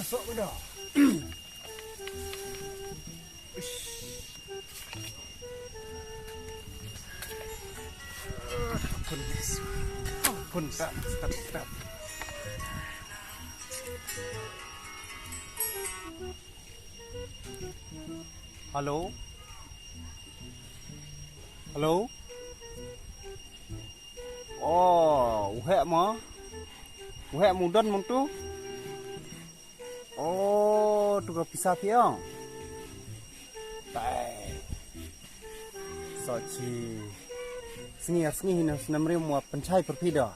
masuk udah. Pun tak. Halo. Oh, uhek mudan mong tu. Oh, tu bisa piang. Tai. Sochi. Sengi hina senamri mua pencai perpida.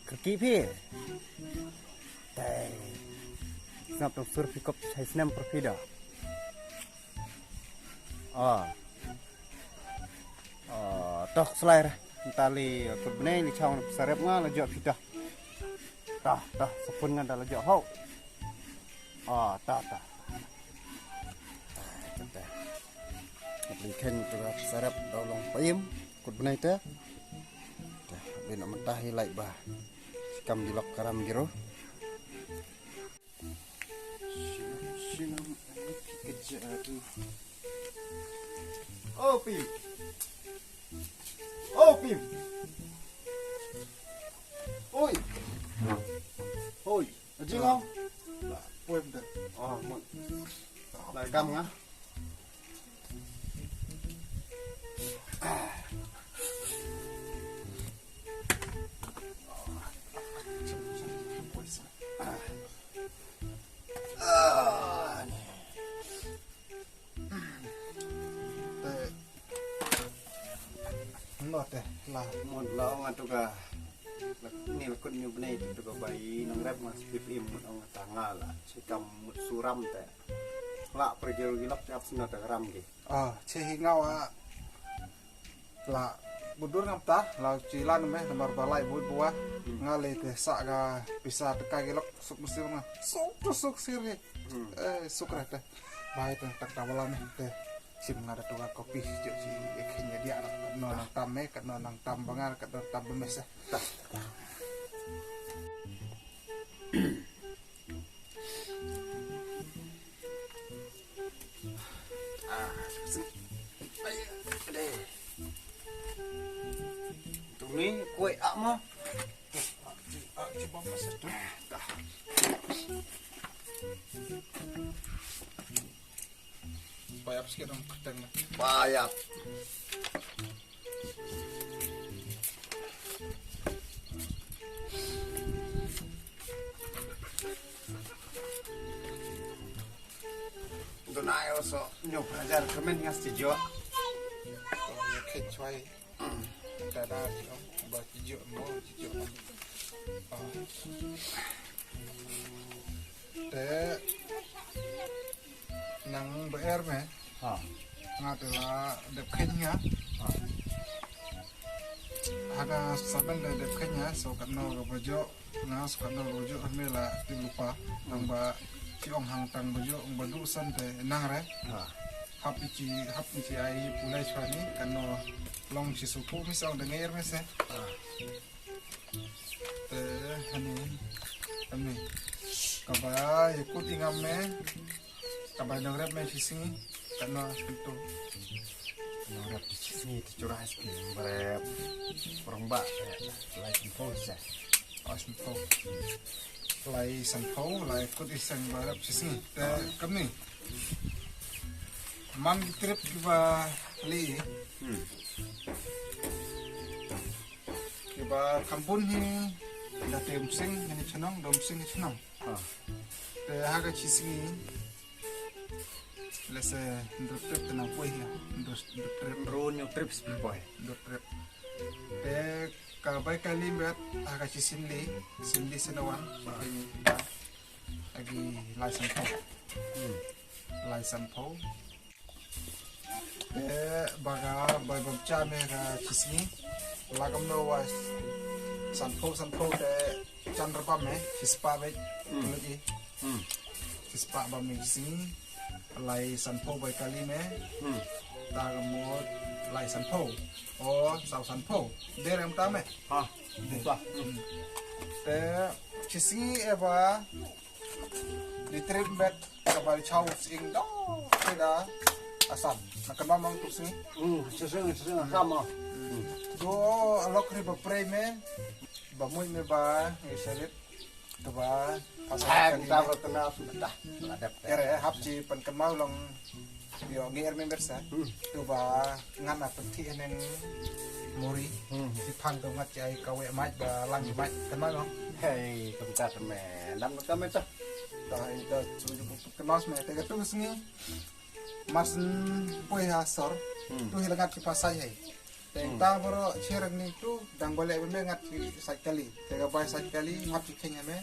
Kerki pi. Tai. Snap tu sur pikop cai senam perpida. Toh selai tali aku benih di cawan sarap nga lajak kita. Tah sepun nga dah lajak hau. Tah. Berikan tu sarap dolong payem aku benih teh. Dah bina mentah hilai bah. Sikam di lok karam giro. Sinam kejadi. Pim. Oi. Aji ngau. Lah, poem dah. Mun. Lai gam ngah. Teh lah mon laong atuga ni lakun nyu benai tu ga bai nang rap mas pipim ong tanga la sikam mut suram teh la perjel gilap tiap sina ta ram ge cehi ngau la budur ngapta la cilan meh nomor balai buat buah ngale teh sak ga bisa teka gilap suk mesti ngah suk sirge suk reh teh bai teh tak tawalan teh sim ngada tuga kopi jo si ekenya dia nang tamme kat nang tambangan kat tam bemes tah tumi kue ak mah coba masak tu payap sikit dong keteng payap do na yo so nyo prajar kemen ngas tijo kecuai tada ba tijo mo te nang BR meh ngadela depkenya ada saban da depkenya so kanno ga bojo ngas kanno bojo amela lupa nang ba ciong hang tang bojo badu san te nang re hap ichi ai pulai chani kanno long chi suku misang de nger mese te hani kaba ikut ingame kaba nang rep me fising kanno itu nang sini curah skin berep perembak like info sa asinto lai sanpo lai ikut isang barap fising te kami man trip kiba li kiba kampun ni da temsing ni chenong domsing chenong te haga chising lese ndrop trip tenang poi ya ndrop trip ronyo trips boy ndrop trip te kabai kali bet haga chisinli sinli senawan lagi license po baga bai bamcha me ga chisni lagam no was sanpo te chandrapa me hispa be lagi hispa ba me sing lai sanpo bai kali me tagamot lai sanpo o sao sanpo derem ta me buka te cisi eba di trip bet kabali chau sing do tidak asam nak mamang tu sini seseng sama do alok ri bapre me bamui me ba isalit to ba pasal kali kita berkenal sudah adap ere hapci pen kemal long yo ngier member sa to ba ngana penti enen muri di pang dong ngat ai kawe mai ba lang mai kemal long hei tempat me nam kami tuh ta ida suju kemas me te tu sini mas poi asor tu hilangat ki pasai hai te ta boro cherang ni tu dang boleh me ngat sakali te ga bai sakali hapci kenya me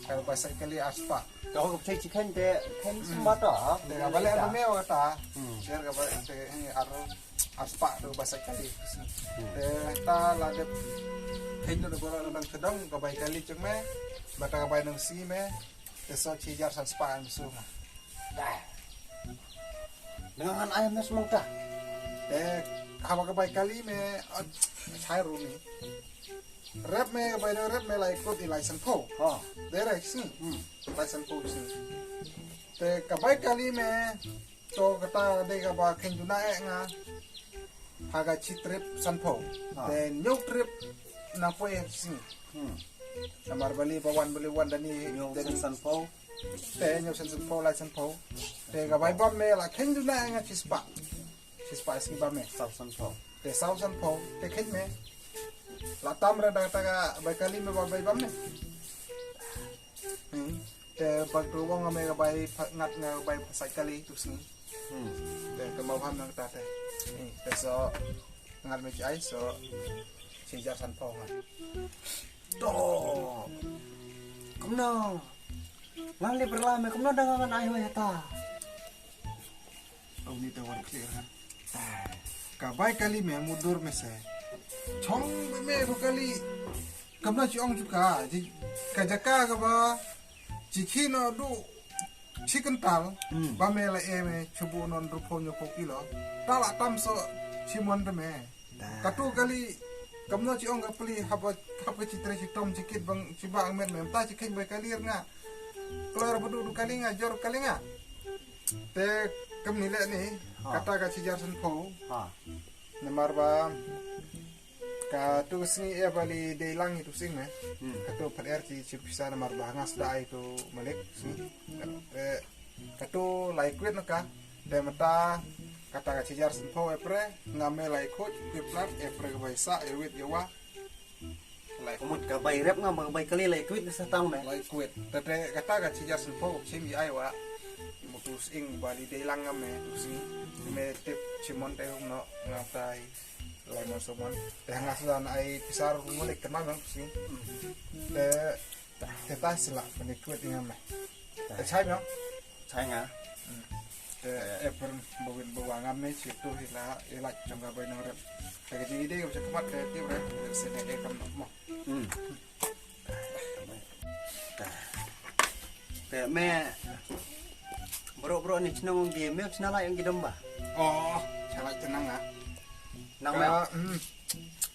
kalau bai sakali aspa kau kau cek chicken deh kan semua dah te ga bale me o ta cher ga bai te ar aspa tu bai sakali te ta la de kenya do boro nang sedang ga bai kali ceng me bata ga bai nang si me te so chi jar san spa ang su dengan ayamnya semua dah haba ka bai kali me chai ru ni rep me bai no rep me lai ko di lai san po oh dere si lai san po si te ka bai kali me to kata de ka ba khen ju na e nga haga chi trip san po te nyu trip na po e si namar bali pa wan dani yung sen po te nyu san po lai san po te ka bai ba me la khen ju na e nga chi spa si ba me sab sen po te sau san po te khen me la tam ra da ta ga bai kali me ba bai bam me te bag tu wong me ga bai ngat nga bai sai kali tu sini te ke mau ham nang ta te te so ngat me ai so si jar san po nga toh kumno ngali berlama kumno dengan ayam ya ta ông ni te war clear ha ka bai kali me mudur me se chong me ro kali kamna chi ong chuka ji ka jaka ka ba chi khino du chicken tal ba me la e me chubu non ru ponyo po kilo tala tam so chimon de me ka tu kali kamna chi ong ka pli haba chi tre chi tom chi kit bang chi bang men me ta chi khen bai kali nga keluar bedu du kali nga jor kali nga te kam ni le ni kata ka chi jar san po ha namar ba ka tu sini e bali de lang itu sing me ka tu per chi chi bisa namar ba ngas da itu malik si ka tu lai kwet na ka de mata kata ka chi jar san po e pre ngame lai khot ke plat e pre ba sa e wit yawa lai kumut ka bay rep nga mga bay kali lay kwit sa tang me lai kwet te kata ka chi jar san po chi mi ai wa mutus ing bali de lang ngame tu si me tip chimon te no ngatai lai mo somon te ngasan ai pisar mulik kenal nang si te ta sila penikwet ingam me te chai mo sai nga te eper bawin bawangam me situ ila jangka bay nang rep te ji ide ko cakap te ti rep se ne kam mo te me bro ni chnong game me chnala yang gidam ba oh chala tenang ah nang me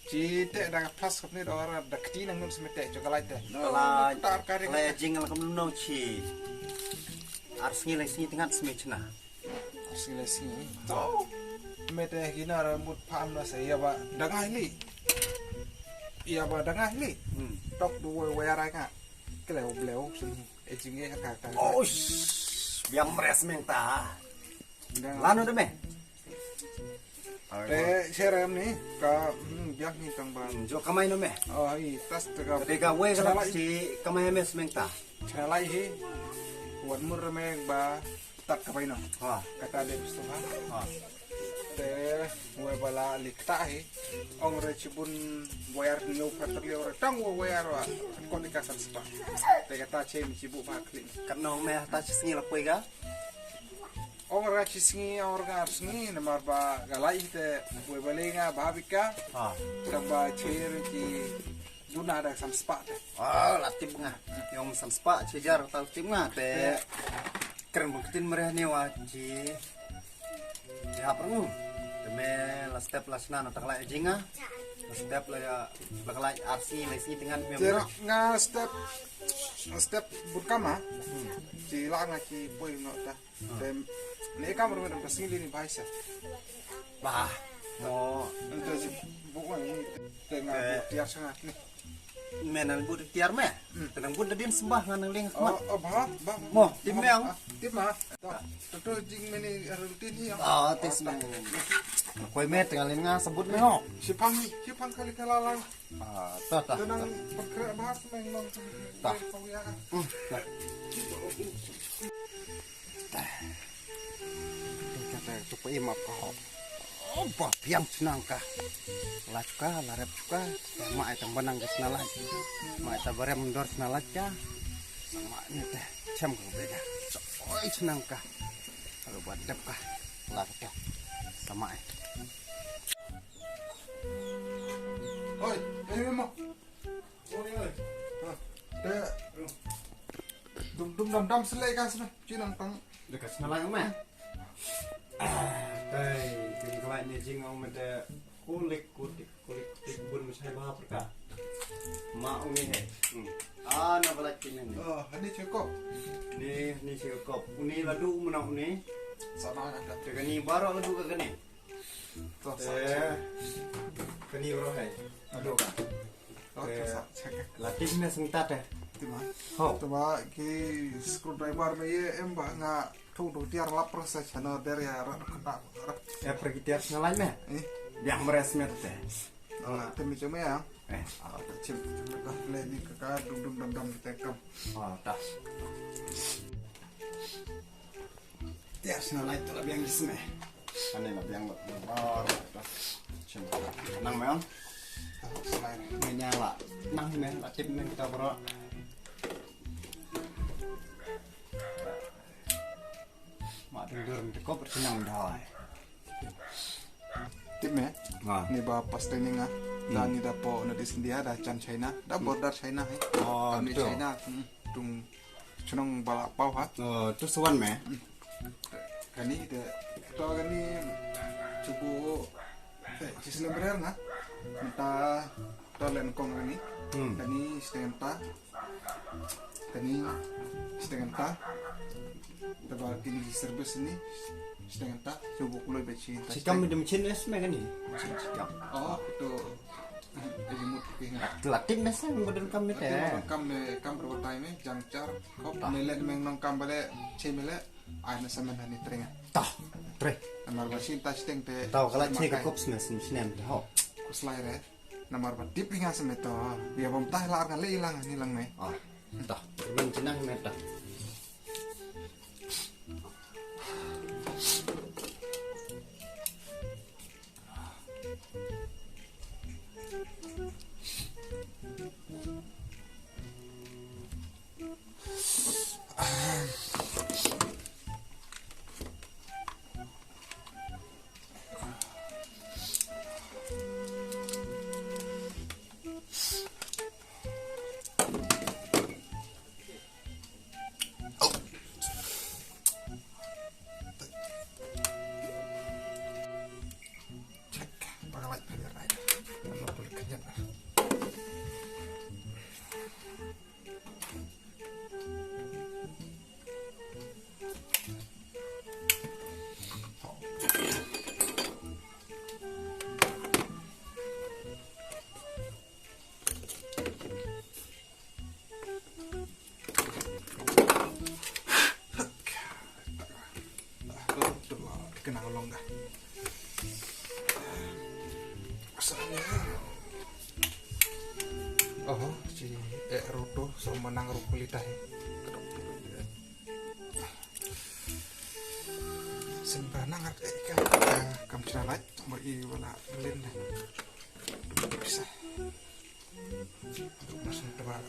ji te da pas kap ni dora da kti nang ngun smete chokolate te la tar kare la jingal kam no chi ars ngi lai sini tingat sme chna sila si oh mete gina rambut pam na sa iya ba dangah li tok du we ara ka kleo sini e jinge ka oh biang mres menta lanu de me te seram ni ka jak ni tang ban jo kamay no me oh i tas te ka te ka we ka si kamay mes menta chalai hi wan mur me ba tat ka pai no ha kata de sto ha ha te we bala likta hi ong re chibun wayar no patrlio re tang wayar wa kon ka san spa te kata che mi chibu ba klin kan no me ta singi la poi ga ong ra chisingi ong ra singi namar ba galai te we balenga babika ha kaba chere ki duna da san spa te oh latip nga yung san spa chejar tal tim nga te keren buktin mereh ni wa ji hapru demi la step la sna tak la jinga la step la arsi la si dengan Jera nga step burkama cila nga ki poi no ta dem ne kam ro na pasing ni baisa bah mo ento si bukan ni tengah tiar sangat ni menan bud tiar me tenang bud din sembah ngan ling mat oh bah mo tim meang tim ma to jing meni rutin hi tes me koi me tengal ling nga sebut me ho si pang kali kalalang ta tenang perkara bahas meng long Ta. ya kata tu pe map ko apa piang senang kah la suka la rep suka ma eta banang ke senalaj ma eta bare mundor senalaj ka sama ni teh cem ko beda oi senang kah kalau buat dep kah la kata sama oi mo oi de dum dam selai kan sana cinang tang dekat senalaj mah đây thì các bạn nhìn trên ông mình kulik bun masih bah perka mau ni he na balak kini ni oh ini cukup ni cukup uni ladu menang ni sama ada dengan ni baru ladu ke ni tuh kini baru hai ladu ka oh latih ni sengtat eh Tima, oh tima ki screwdriver me ye emba nga thu do tiar lap proses chana der ya kata ya pergi tiap senalaj meh yang meresmet teh temi cuma ya eh cim ka le ni ka dum dam tekam dah tiap senalaj tu lebih yang disme ane lebih yang baru dah cim nang meong selain menyala nang me latih me kita bro mak dengar kau bersenang dah tim ya ni ba pas training ah dan ni da po na disindia da chan China da border China hai oh ni betul China tung chunong bala pau ha tu sewan me kani de to kani cubu sistem berer na entah tolen kong kani kani setengah tebal kini service ini setengah cubu kulo beci sikam dem chin es me kan ni sikam oh itu remote cooking latih me sen badan kami teh kam berbatai me jangcar kop mele meng nong kam bale cemele ana saman hani trenga tah tre namar basin tas teng te tahu kalau cek ke kop snes snem dah kuslai re namar ba tip inga semeto biar bom tah lar ngale ilang ni lang me tah men cenang me tah kenal long dah oh si roto so menang rukulita sembarang ada ikan kamu cerai mau iwala belin bisa untuk masuk tebal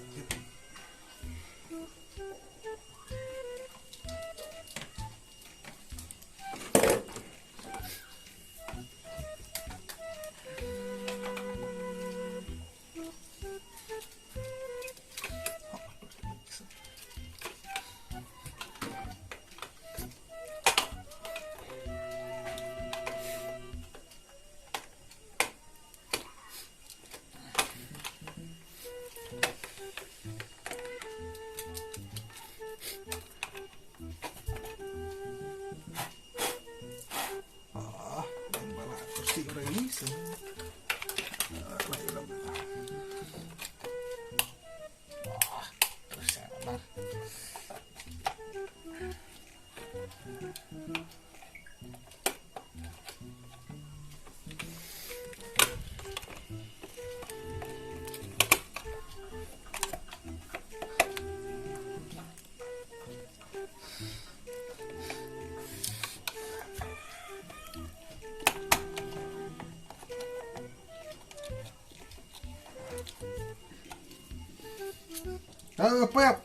Pep.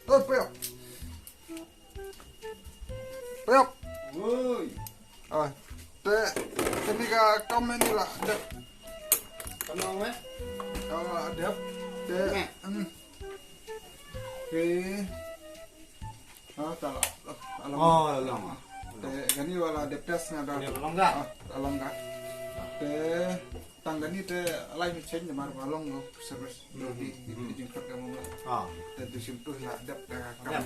Oh, Pep. Pep. Woi. Ah, ini ka komen ni lah. Dep. Kenal meh? Dep. Meh. Okay. Tak lah. Oh, lama. Gani wala dep tes na dah. Ini belum enggak? Along ka. Tangga ni lain change mar along go service di jengkot kamu lah. Ah. Di situ lah dep Dep. kamu.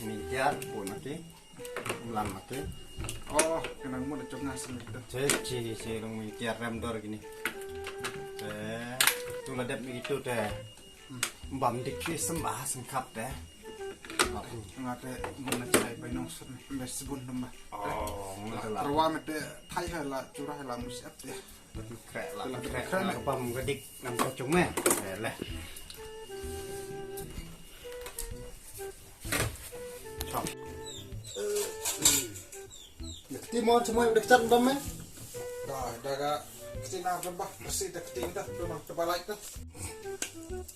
Mintiar pun nanti. Ulang nanti. Oh, kenang mo na chok ngasem itu. Ceci dong mintiar rem dor gini. Tu lah dep begitu deh. Bam dikit sembah sengkap deh. Ngate mana cai pai nong sen mes sebun nambah. Oh, ngalah. Terwa mete thai hala curah hala musiat ya. Krek lah, krek lah. Bam gedik ngam cocok meh. Leh. Chop. Timon semua udah kecat bam meh. Dah, daga kesina rembah bersih dah keting dah tu nang coba like dah.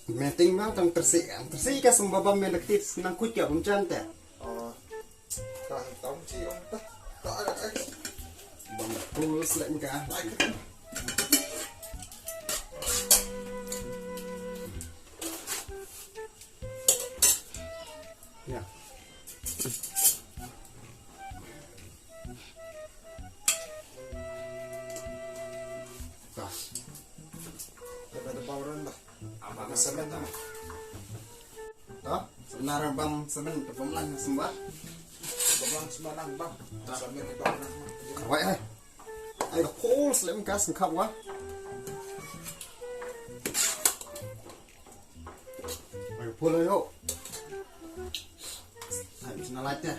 Meeting mah tang tersik ka sembah bam meh lektit nang kut ya bumcan teh. Oh. Dah, tahu sih om dah. Tak ada lagi. Bam tulus lek ka. Like. Ya. Dah. Ada bawran dah. Apa semen dah? Dah, sebenarnya bam semen pemlang sembah. Babang semanang bang. Sambil di bawran. Kawai ai. Ai dah puls lek ka sengkap wah. Ai pula yo. Ai bisa nalat ya.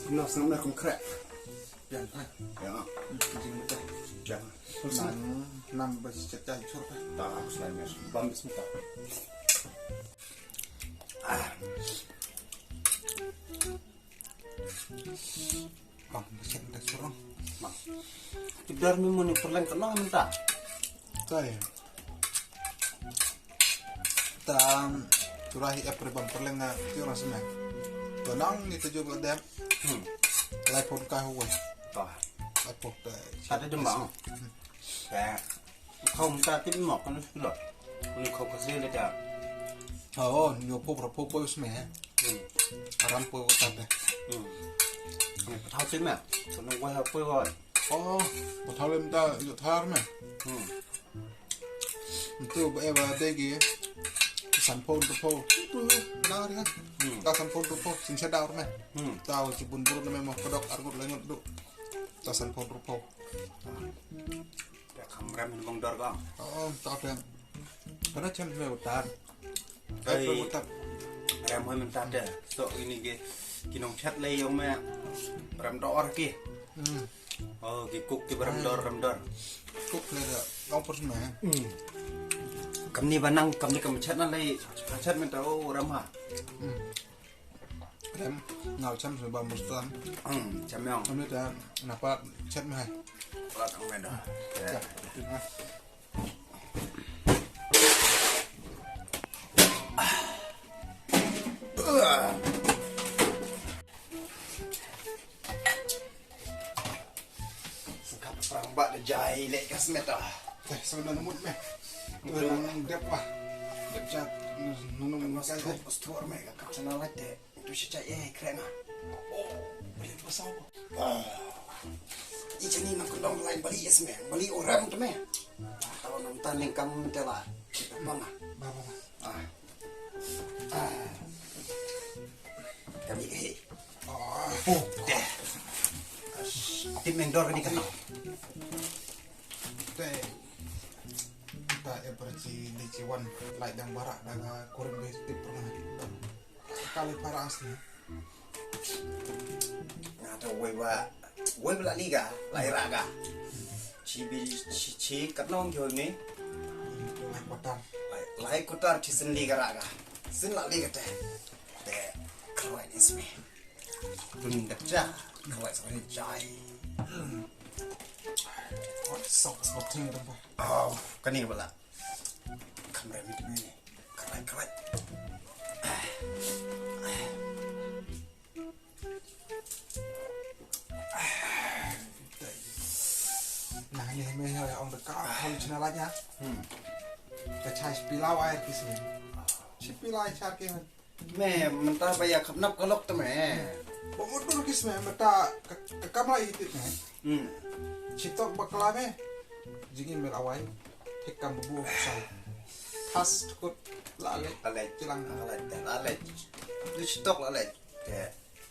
Nó sẽ nó không khỏe. Yang ai. Ya. Jing mudah. Ya. Nam besi cecah curah. Tak selain mes. Bam bismillah. Bang besi dah curang. Mak. Tidar mimo ni perlen kenal minta. Tay. Tam turahi apre bang perleng na tiura semai. Benang ni tujuh beladem. Lai pun kau weh. Tah. Lai pun Ada demam. Kayak không ta tiếp mọc nó rồi. Nó không có gìเลยจ้ะ. Oh, nyo po pro po semai. Aram po utat deh. Này thao chín mẹ. Nó quay hợp quay rồi. Oh, betul lemda yuk thar meh. Itu eba degi. Sanpon tu po. Tu nar kan. Ta sanpon tu po sin sedar meh. Tahu cibun buruk na memang kodok argut lengut du. Ta sanpon tu po. Ya kamu rem bang dor kang. Oh, tak ada. Karena jam saya utar. Đây. Utar. Rem hơi mình tạt deh. So ini ke kinong chat lay yang mẹ. Rem dor ki. Oh, ki cook ki rem dor. Kuk leda. Kau pun meh. Cầm ni banang, cầm ni cầm chat nó lay. Chat mình tahu rem ha. Rem ngau jam saya bam mustan. Chăm mèo. Kami dah napa chat meh. Là thằng mẹ đó. Ya. Sengkap perang bak de jahil lek kasmet dah. Sebenarnya mut meh. Orang dep lah. Dep chat nunung makai deh. Postur mereka kau sana lete. Tu sejak keren ah. Oh, boleh pasal. Ikan ni nak kundang lain balik ya semeh. Balik orang tu meh. Kalau nonton yang kamu minta lah. Mama. Baba. Kami ke. Oh. Oh, deh. Tim mendor ni kan. teh kita eperci di Ciwan lain yang barak daga kurang tip pernah kali para asli ngata wei bela liga lai raga ci kat nong jo ni lain batar lai kutar ci sen liga raga sen la liga teh kalau ini sih belum dah kalau saya jai sok seperti itu pak oh kan ini bela kamera ini keren nah ini meh ông dekat kalau china lanya kita cai pilau air kisah pilau air cari kan แม่มันตาไปอยากขับนับก็ลกตัวแม่ Betul kisah mata kamera itu meh อืม Citok bakla meh jingin melawai hekam bubu sai tas cukup lale อะไร cilang อะไรแต่ละอะไรดูชิตอกละอะไรแต่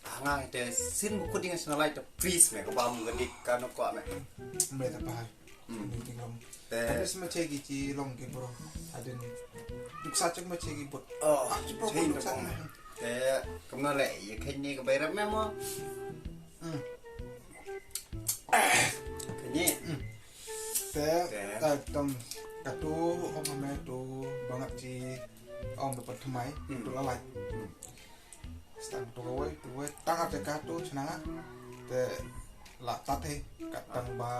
ห่างแต่สิ้นบุคคลที่งานอะไรแต่ฟรีสแม่ก็บำกันดิการนกกว่าแม่ meta pai tinggal แต่ tapi semua cegi ci long ki bro adin duk sacak ma cegi bot เออใช่นะแม่แต่กำนันแหละอย่าแค่นี้ก็ไปรับแม่มั้งแค่นี้ te tom katu om ame tu banget ci om dapat thumai tu lalai stang tu woi tang ate katu chna te la tate katang ba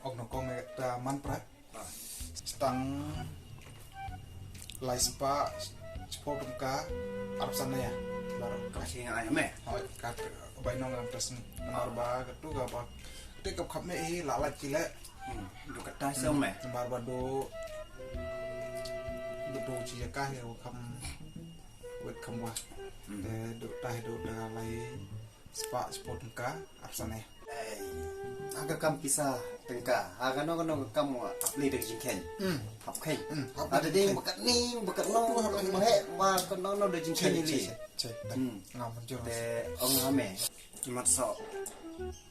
om no kong ta man pra stang lai spa sport ka arab sana ya baru ก็ใช่ไงแม่ Hỏi cắt bài nông làm trật number ba cái tu gặp bác thế gặp khắp mẹ lạ lạ chỉ lẽ ดูกระต่ายเสื้อแม่ number ba do do chỉ là cái hiểu khăm vượt khăm qua để do tai do đã lấy spa sport cá áp sana này agak kam pisah tengka agak no kamu apli dari jingken hap kai ada ding bekat ni bekat no mahe ma kan no dari jingken ni li cek ngam mencuri te ong ame mat so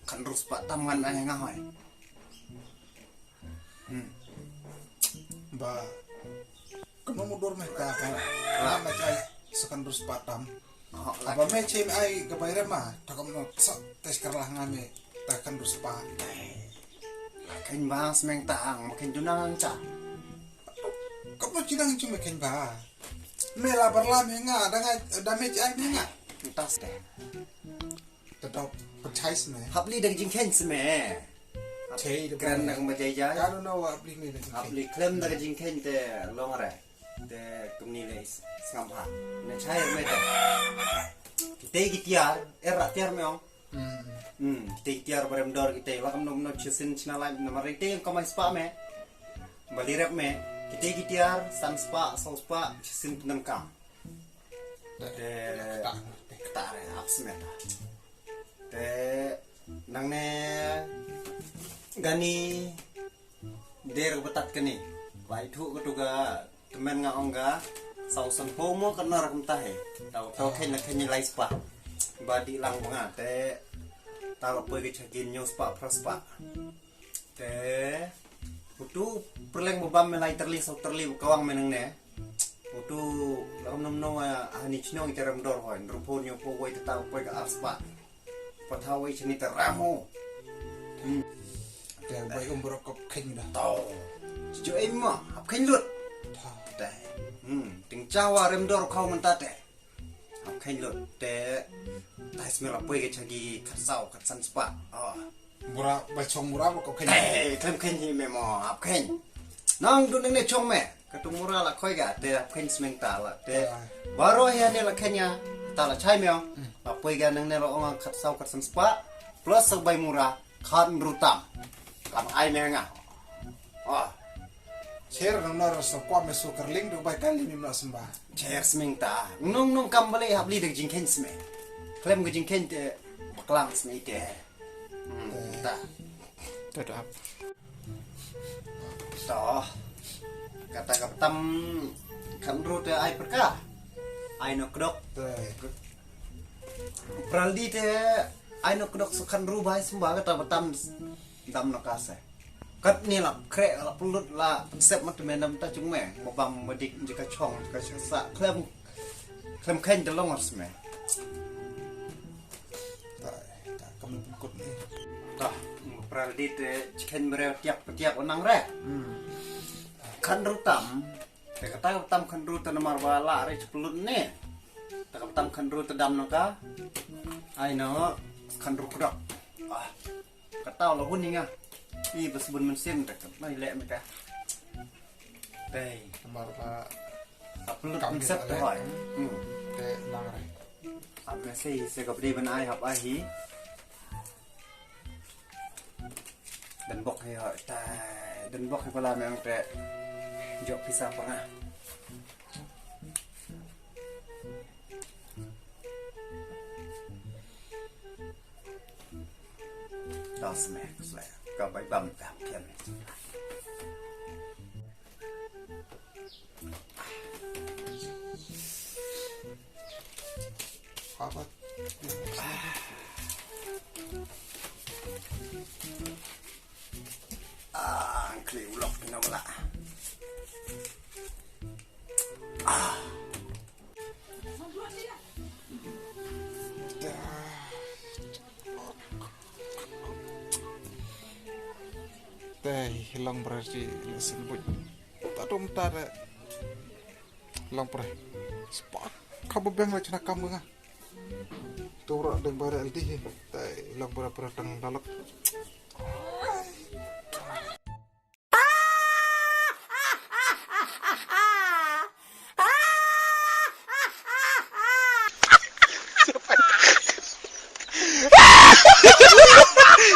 kan rus pak taman ai ngahoi ba kamu mundur mereka kan lah macam sekan terus patam apa macam ai kebayar mah tak kamu tes kerlah ngame takkan terus pa kan bahas meng tang makin junang ca kamu cidang cuma makin bah mela berlam henga dengan damage ai henga tas deh tetap percaya sih hapli dari jingken sme cai kan nak majaya kalau nawa beli ni hapli klem dari jingken te longare te kumni les ngamha ne chai me te kita gitiar tiar meong kita tiar barem dor kita lakam nom chisin china lai namar ite ko mai spa me balirap me kita tiar san spa so spa chisin pinam kam te ta re aps me te nang ne gani der betat keni bai thu ko tuga temen nga onga sau san pomo kana rakum tahe tau khen na khen lai spa badi lang nga te tao poi ke chakin nyo spa prospa te putu perleng bobam melai terli sau terli kawang meneng ne putu lam nom no ani chnong teram dor hoin rupo nyo po woi tao poi ka spa patawai chini teramo te bai berokok keng dah tao jo em ma ap khen lut te ting chawa rem dor khau man ta te ap khen lut te tai smela poi ke chagi khat sau khat san spa murah bacong murah berokok keng klem khen hi me mo ap khen nang du ne chong me ka tu mura la khoi ga te ap khen smeng ta la te baro ya ne la khenya ta la chai meong ap poi ga nang ne la ong khat sau khat san spa plus sa bai mura khan rutam kam ai me nga share nomor sokwa mesu kerling do bai kali ni nak sembah chair smeng ta nung kam bale habli de jingken sme klem ge jingken te baklang sme te ta tetap to kata katam kan rute ai perka ai no kdok praldi te ai no kdok sukan ru bai sembah kata batam dam no kase kat ni lah krek lah pulut lah konsep macam mana kita cuma babam medik jika chong jika sesa klem kain jelong harus me tak kamu pengkut ni tah berarti chicken mereka tiap onang re kan rutam kata rutam kan rutam nomor bala re pulut ni tak rutam kan rutam dam naka I know kan rutam kata lo huninga i besbun mensin dekat mai lek mereka teh nomor ba upload konsep tu hai ke lang rai apa sih segap di ben ai hap ai dan bok hai tai dan bok hai pala memang te jok pisah pangah das mek sle ka bai bam tam pian apa kliu lok na wala teh hilang berarti lesin buj tak dom tar hilang per spak kamu bang lah cina kamu ngah turak deng bara LD teh hilang berapa tang dalak